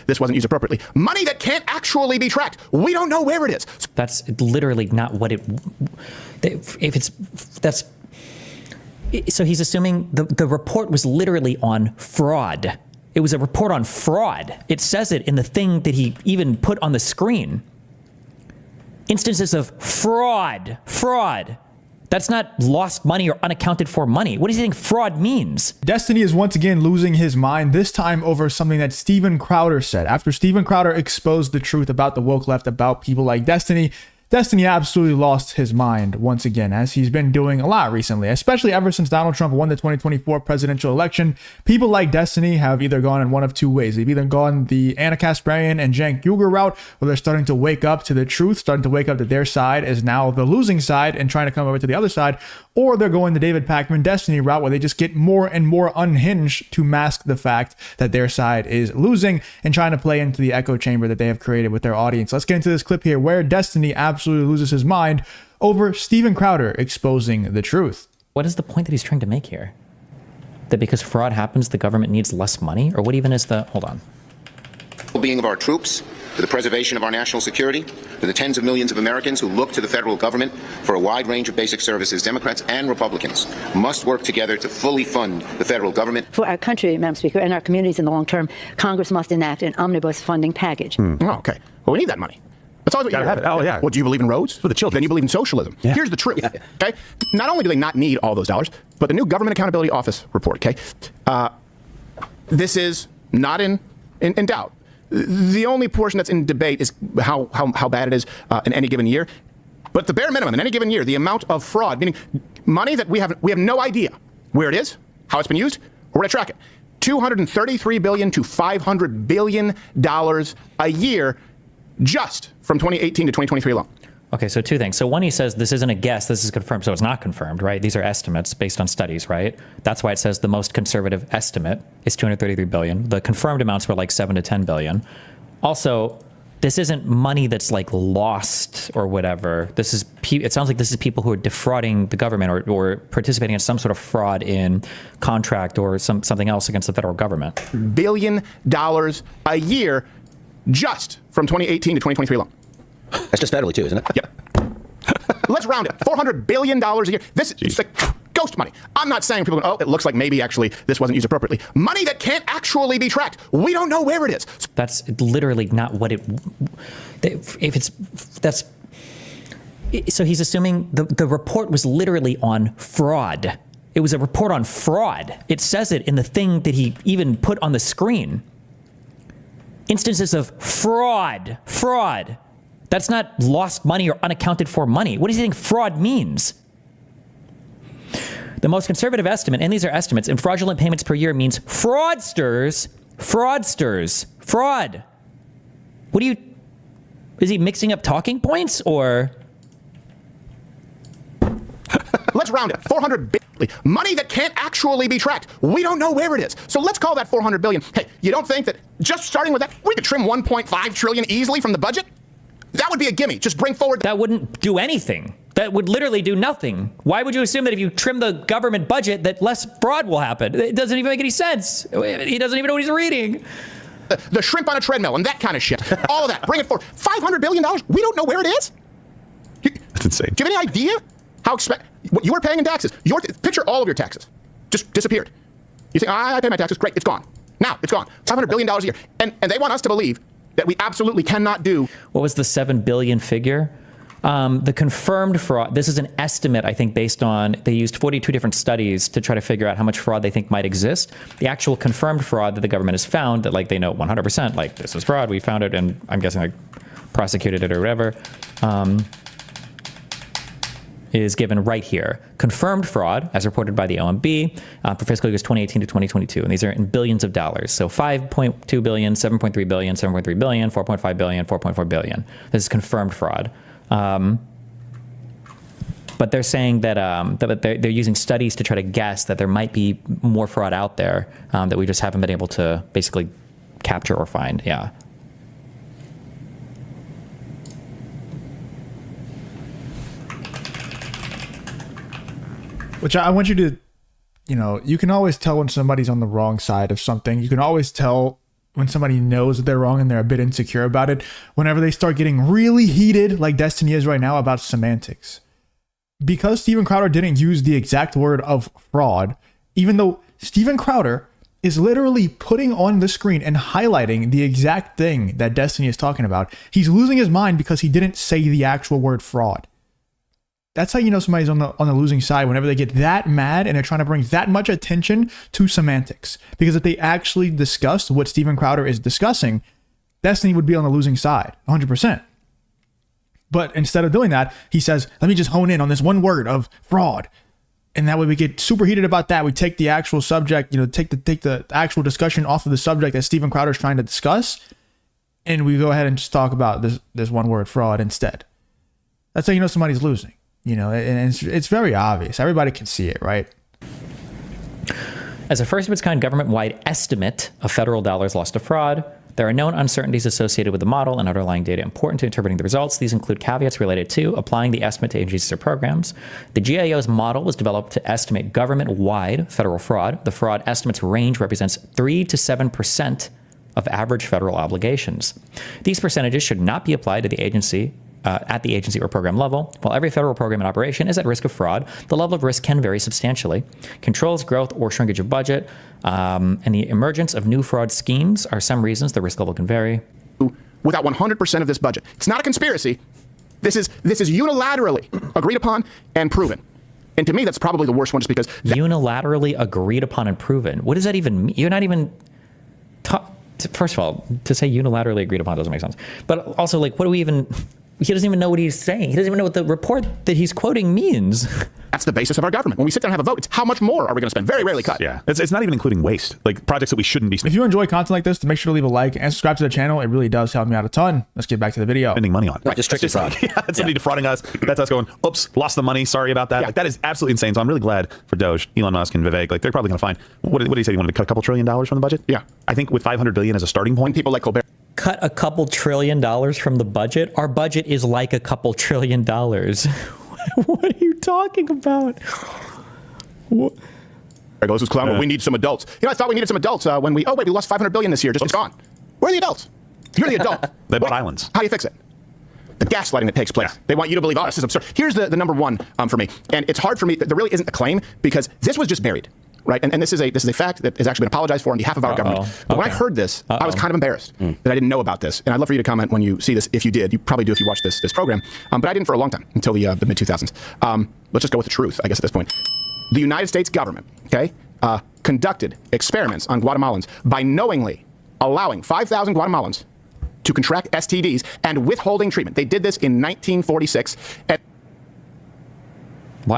this wasn't used appropriately. Money that can't actually be tracked. We don't know where it is. That's literally not what it, if it's, that's, so he's assuming the report was literally on fraud. It was a report on fraud. It says it in the thing that he even put on the screen. Instances of fraud. That's not lost money or unaccounted for money. What does he think fraud means? Destiny is once again losing his mind, this time over something that Steven Crowder said. After Steven Crowder exposed the truth about the woke left, about people like Destiny absolutely lost his mind once again, as he's been doing a lot recently, especially ever since Donald Trump won the 2024 presidential election. People like Destiny have either gone in one of two ways. They've either gone the Anna Kasparian and Cenk Uygur route, where they're starting to wake up to the truth, starting to wake up that their side is now the losing side and trying to come over to the other side, or they're going the David Pakman Destiny route, where they just get more and more unhinged to mask the fact that their side is losing and trying to play into the echo chamber that they have created with their audience. Let's get into this clip here where Destiny absolutely loses his mind over Steven Crowder exposing the truth. What is the point that he's trying to make here? That because fraud happens, the government needs less money? Or what even is the, hold on. Well-being of our troops, to the preservation of our national security, to the tens of millions of Americans who look to the federal government for a wide range of basic services, Democrats and Republicans must work together to fully fund the federal government. For our country, Madam Speaker, and our communities in the long term, Congress must enact an omnibus funding package. Oh, okay. Well, we need that money. That's all we gotta have it. Oh, yeah. Well, do you believe in roads? For the children. Then you believe in socialism. Yeah. Here's the truth. Yeah. Okay. Not only do they not need all those dollars, but the new Government Accountability Office report. Okay. This is not in doubt. The only portion that's in debate is how bad it is in any given year. But the bare minimum in any given year, the amount of fraud, meaning money that we have no idea where it is, how it's been used, or where to track it. $233 billion to $500 billion a year, just from 2018 to 2023 alone. Okay, so two things. So one, he says this isn't a guess, this is confirmed. So it's not confirmed, right? These are estimates based on studies, right? That's why it says the most conservative estimate is $233 billion. The confirmed amounts were like $7 to $10 billion. Also, this isn't money that's like lost or whatever. This is, it sounds like this is people who are defrauding the government or participating in some sort of fraud in contract or something else against the federal government. $1 billion a year, just from 2018 to 2023 alone. That's just federally too, isn't it? Yep. Let's round it. $400 billion a year. This is like ghost money. I'm not saying people go, oh, it looks like maybe actually this wasn't used appropriately. Money that can't actually be tracked. We don't know where it is. That's literally not what it, if it's, that's, so he's assuming the report was literally on fraud. It was a report on fraud. It says it in the thing that he even put on the screen. Instances of fraud. That's not lost money or unaccounted for money. What does he think fraud means? The most conservative estimate, and these are estimates, in fraudulent payments per year means fraudsters. Fraud. What do you, is he mixing up talking points or? Let's round it. $400 billion. Money that can't actually be tracked. We don't know where it is. So let's call that $400 billion. Hey, you don't think that just starting with that, we could trim $1.5 trillion easily from the budget? That would be a gimme. Just bring forward. That wouldn't do anything. That would literally do nothing. Why would you assume that if you trim the government budget that less fraud will happen? It doesn't even make any sense. He doesn't even know what he's reading. The shrimp on a treadmill and that kind of shit. All of that. Bring it forward. $500 billion? We don't know where it is? That's insane. Do you have any idea how what you were paying in taxes? Picture all of your taxes. Just disappeared. You think, I pay my taxes. Great, it's gone. Now, it's gone. $500 billion a year. And they want us to believe that we absolutely cannot do. What was the 7 billion figure? The confirmed fraud, this is an estimate, I think, based on, they used 42 different studies to try to figure out how much fraud they think might exist. The actual confirmed fraud that the government has found, that like they know 100%, like this is fraud, we found it, and I'm guessing like prosecuted it or whatever, is given right here. Confirmed fraud, as reported by the OMB, for fiscal years 2018 to 2022. And these are in billions of dollars. So 5.2 billion, 7.3 billion, 7.3 billion, 4.5 billion, 4.4 billion. This is confirmed fraud. But they're saying that, they're using studies to try to guess that there might be more fraud out there that we just haven't been able to basically capture or find. Yeah. Which I want you to, you know, you can always tell when somebody's on the wrong side of something. You can always tell when somebody knows that they're wrong and they're a bit insecure about it, whenever they start getting really heated, like Destiny is right now, about semantics. Because Steven Crowder didn't use the exact word of fraud, even though Steven Crowder is literally putting on the screen and highlighting the exact thing that Destiny is talking about, he's losing his mind because he didn't say the actual word fraud. That's how you know somebody's on the losing side, whenever they get that mad and they're trying to bring that much attention to semantics. Because if they actually discussed what Steven Crowder is discussing, Destiny would be on the losing side, 100%. But instead of doing that, he says, let me just hone in on this one word of fraud. And that way we get super heated about that. We take the actual subject, take the actual discussion off of the subject that Steven Crowder is trying to discuss. And we go ahead and just talk about this one word, fraud, instead. That's how you know somebody's losing. And it's very obvious. Everybody can see it, right? As a first of its kind government-wide estimate of federal dollars lost to fraud, there are known uncertainties associated with the model and underlying data important to interpreting the results. These include caveats related to applying the estimate to agencies or programs. The GAO's model was developed to estimate government-wide federal fraud. The fraud estimates range represents 3 to 7% of average federal obligations. These percentages should not be applied to the agency at the agency or program level. While every federal program in operation is at risk of fraud, the level of risk can vary substantially. Controls, growth, or shrinkage of budget, and the emergence of new fraud schemes are some reasons the risk level can vary. Without 100% of this budget. It's not a conspiracy. This is unilaterally agreed upon and proven. And to me, that's probably the worst one, just because... Unilaterally agreed upon and proven? What does that even mean? You're not even... First of all, to say unilaterally agreed upon doesn't make sense. But also, what do we even... He doesn't even know what he's saying. He doesn't even know what the report that he's quoting means. That's the basis of our government. When we sit down and have a vote, it's how much more are we going to spend? Very rarely cut. Yeah. It's not even including waste, like projects that we shouldn't be spending. If you enjoy content like this, make sure to leave a like and subscribe to the channel. It really does help me out a ton. Let's get back to the video. Spending money on. Right. Just strictly fraud. Yeah, that's somebody defrauding us. That's us going, oops, lost the money. Sorry about that. Yeah. That is absolutely insane. So I'm really glad for Doge, Elon Musk, and Vivek. They're probably going to find, what did he say? He wanted to cut a couple $1 trillion from the budget? Yeah. I think with $500 billion as a starting point. People like Colbert. Cut a couple $1 trillion from the budget? Our budget is like a couple $1 trillion. What are you talking about? What? There goes this clown. We need some adults. I thought we needed some adults when we lost $500 billion this year. It's gone. Where are the adults? You're the adult. They bought islands. How do you fix it? The gaslighting that takes place. Yeah. They want you to believe, this is absurd. Here's the number one for me. And it's hard for me. There really isn't a claim because this was just buried. Right, and this is a fact that has actually been apologized for on behalf of our government. But when I heard this, I was kind of embarrassed that I didn't know about this. And I'd love for you to comment when you see this. If you did, you probably do if you watch this program. But I didn't for a long time, until the mid 2000s. Let's just go with the truth, I guess, at this point. The United States government, conducted experiments on Guatemalans by knowingly allowing 5,000 Guatemalans to contract STDs and withholding treatment. They did this in 1946.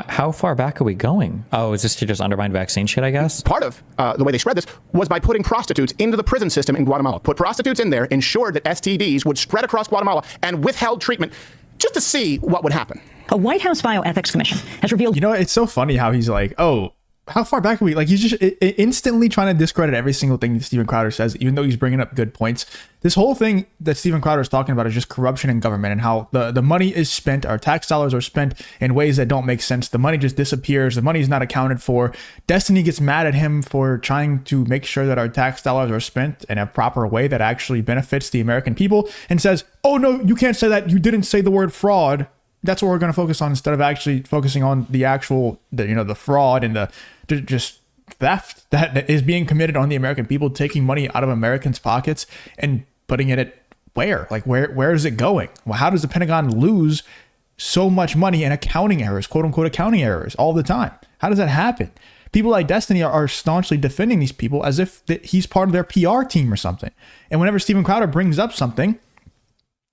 How far back are we going? Oh, is this to just undermine vaccine shit, I guess? Part of the way they spread this was by putting prostitutes into the prison system in Guatemala. Put prostitutes in there, ensured that STDs would spread across Guatemala, and withheld treatment just to see what would happen. A White House bioethics commission has revealed... It's so funny how he's like, oh, how far back are we? He's just instantly trying to discredit every single thing that Steven Crowder says, even though he's bringing up good points. This whole thing that Steven Crowder is talking about is just corruption in government and how the money is spent, our tax dollars are spent in ways that don't make sense. The money just disappears. The money is not accounted for. Destiny gets mad at him for trying to make sure that our tax dollars are spent in a proper way that actually benefits the American people, and says, oh, no, you can't say that. You didn't say the word fraud. That's what we're going to focus on instead of actually focusing on the actual, the fraud and the just theft that is being committed on the American people, taking money out of Americans' pockets and putting it at where? Where is it going? Well, how does the Pentagon lose so much money in accounting errors, quote unquote accounting errors, all the time? How does that happen? People like Destiny are staunchly defending these people as if he's part of their PR team or something. And whenever Steven Crowder brings up something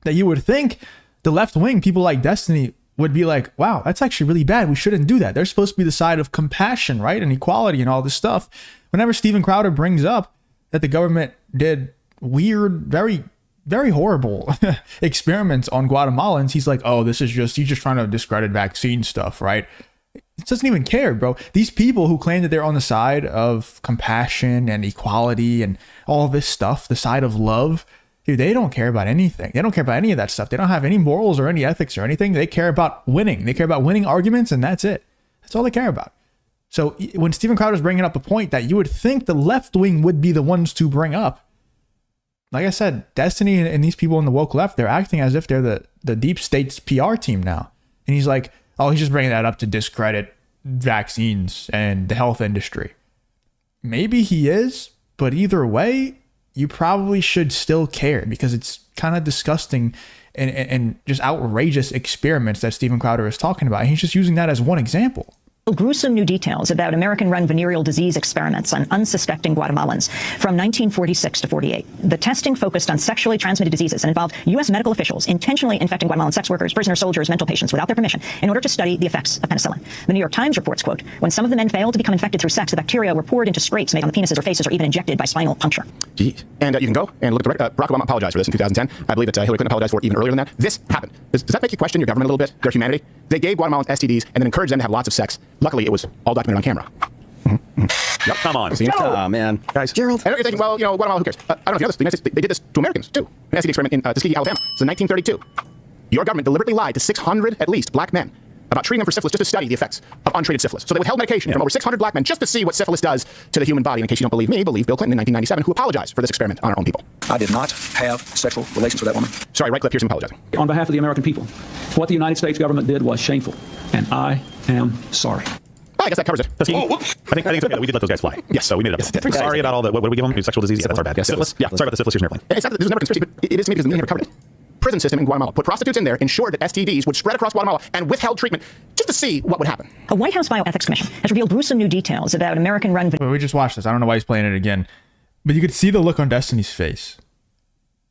that you would think the left wing, people like Destiny, would be like, wow, that's actually really bad. We shouldn't do that. They're supposed to be the side of compassion, right? And equality and all this stuff. Whenever Steven Crowder brings up that the government did weird, very, very horrible experiments on Guatemalans, he's like, oh, he's just trying to discredit vaccine stuff, right? It doesn't even care, bro. These people who claim that they're on the side of compassion and equality and all this stuff, the side of love, dude, they don't care about anything. They don't care about any of that stuff. They don't have any morals or any ethics or anything. They care about winning. They care about winning arguments, and that's it. That's all they care about. So when Steven Crowder is bringing up a point that you would think the left wing would be the ones to bring up, like I said, Destiny and these people in the woke left, they're acting as if they're the deep state's PR team now. And he's like, oh, he's just bringing that up to discredit vaccines and the health industry. Maybe he is, but either way, you probably should still care, because it's kind of disgusting and just outrageous experiments that Steven Crowder is talking about. And he's just using that as one example. Gruesome new details about American-run venereal disease experiments on unsuspecting Guatemalans from 1946 to 48. The testing focused on sexually transmitted diseases and involved U.S. medical officials intentionally infecting Guatemalan sex workers, prisoner soldiers, mental patients without their permission in order to study the effects of penicillin. The New York Times reports, quote, when some of the men failed to become infected through sex, the bacteria were poured into scrapes made on the penises or faces or even injected by spinal puncture. Jeez. And you can go and look at Barack Obama apologized for this in 2010. I believe that Hillary Clinton apologized for it even earlier than that. This happened. Does that make you question your government a little bit, their humanity? They gave Guatemalans STDs and then encouraged them to have lots of sex. Luckily, it was all documented on camera. Yep. Come on. Oh, man. Guys. Gerald. And you're thinking, well, Guatemala, who cares? I don't know if you know this. The United States, they did this to Americans, too. An STD experiment in Tuskegee, Alabama. So in 1932, your government deliberately lied to 600, at least, black men about treating them for syphilis just to study the effects of untreated syphilis. So they withheld medication from over 600 black men just to see what syphilis does to the human body. And in case you don't believe me, believe Bill Clinton in 1997, who apologized for this experiment on our own people. I did not have sexual relations with that woman. Sorry, right clip, here's him apologizing. On behalf of the American people, what the United States government did was shameful, and I am sorry. Well, I guess that covers it. I think it's okay that we did let those guys fly. Yes. So we made it up. Yes. Sorry about all the, what did we give them? Sexual disease? Yeah, that's our bad. Yes, syphilis? Yeah. Sorry about the syphilis. Here's an airplane. It's not that there's never a conspiracy, but it is to me because the media never covered it. Prison system in Guatemala put prostitutes in there, ensured that STDs would spread across Guatemala, and withheld treatment just to see what would happen. A White House bioethics commission has revealed gruesome new details about American-run. We just watched this. I don't know why he's playing it again, but you could see the look on Destiny's face.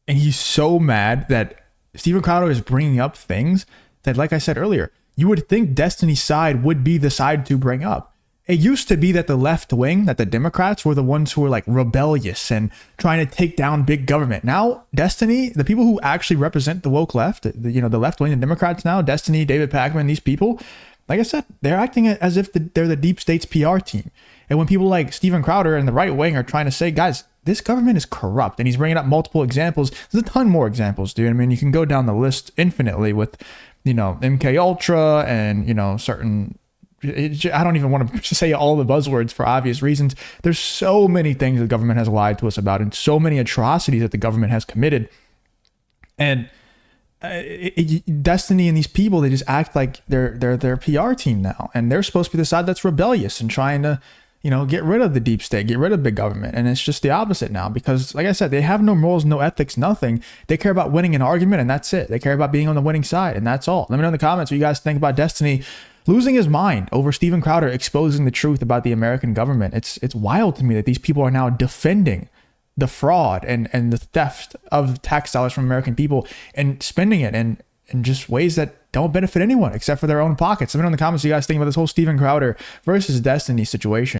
And he's so mad that Steven Crowder is bringing up things that, like I said earlier, you would think Destiny's side would be the side to bring up. It used to be that the left wing, that the Democrats were the ones who were like rebellious and trying to take down big government. Now, Destiny, the people who actually represent the woke left, the left wing, the Democrats now, Destiny, David Pakman, these people, like I said, they're acting as if they're the deep state's PR team. And when people like Steven Crowder and the right wing are trying to say, guys, this government is corrupt, and he's bringing up multiple examples. There's a ton more examples, dude. I mean, you can go down the list infinitely with, MK Ultra and, certain. I don't even want to say all the buzzwords for obvious reasons. There's so many things the government has lied to us about, and so many atrocities that the government has committed. And Destiny and these people, they just act like they're their PR team now, and they're supposed to be the side that's rebellious and trying to, get rid of the deep state, get rid of big government. And it's just the opposite now, because like I said, they have no morals, no ethics, nothing. They care about winning an argument, and that's it. They care about being on the winning side, and that's all. Let me know in the comments what you guys think about Destiny losing his mind over Steven Crowder exposing the truth about the American government. It's wild to me that these people are now defending the fraud and the theft of tax dollars from American people and spending it in just ways that don't benefit anyone except for their own pockets. Let me know in the comments what you guys think about this whole Steven Crowder versus Destiny situation.